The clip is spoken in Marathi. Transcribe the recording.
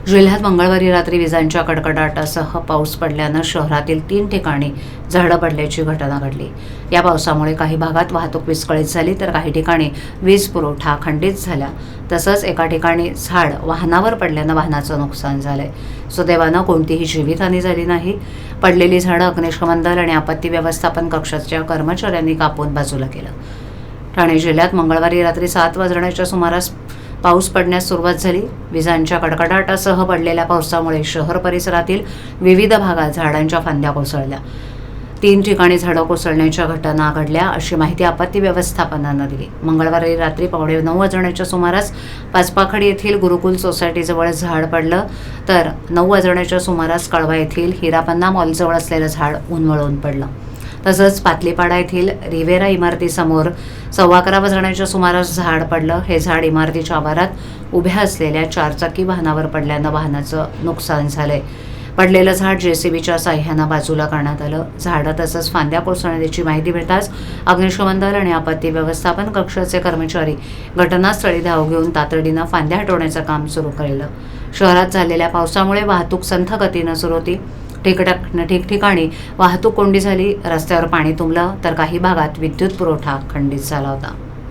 जिल्ह्यात मंगळवारी रात्री विजांच्या कडकडाटासह पाऊस पडल्यानं शहरातील 3 ठिकाणी झाडं पडल्याची घटना घडली। या पावसामुळे काही भागात वाहतूक विस्कळीत झाली तर काही ठिकाणी वीज पुरवठा खंडित झाला। तसंच एका ठिकाणी झाड वाहनावर पडल्यानं वाहनाचं नुकसान झालंय। सुदैवानं कोणतीही जीवितहानी झाली नाही। पडलेली झाडं अग्निशमन दल आणि आपत्ती व्यवस्थापन कक्षाच्या कर्मचाऱ्यांनी कापून बाजूला केलं। ठाणे जिल्ह्यात मंगळवारी रात्री 7 वाजण्याच्या सुमारास पाऊस पडण्यास सुरुवात झाली। विजांच्या कडकडाटासह पडलेल्या पावसामुळे शहर परिसरातील विविध भागात झाडांच्या फांद्या कोसळल्या। 3 ठिकाणी झाडं कोसळण्याच्या घटना घडल्या अशी माहिती आपत्ती व्यवस्थापनानं दिली। मंगळवारी रात्री 8:45 वाजण्याच्या सुमारास पाचपाखड येथील गुरुकुल सोसायटीजवळ झाड पडलं तर 9 वाजण्याच्या सुमारास कळवा येथील हिरापन्ना मॉलजवळ असलेलं झाड उन्मळून पडलं। तसंच पातलीपाडा येथील रिवेरा इमारतीसमोर 11:15 वाजण्याच्या सुमारास झाड पडलं। हे झाड इमारतीच्या आवारात उभ्या असलेल्या 4 चाकी वाहनावर पडल्यानं वाहनाचं नुकसान झालंय। पडलेलं झाड जेसीबीच्या साह्यानं बाजूला करण्यात आलं। झाडं तसंच फांद्या कोसळण्याची माहिती मिळताच अग्निशमन दल आणि आपत्ती व्यवस्थापन कक्षाचे कर्मचारी घटनास्थळी धाव घेऊन तातडीनं फांद्या हटवण्याचं काम सुरू केलं। शहरात झालेल्या पावसामुळे वाहतूक संथ गतीनं सुरू होती। ठिकठिकाणी वाहतूक कोंडी झाली, रस्त्यावर पाणी तुंबलं तर काही भागात विद्युत पुरवठा खंडित झाला होता।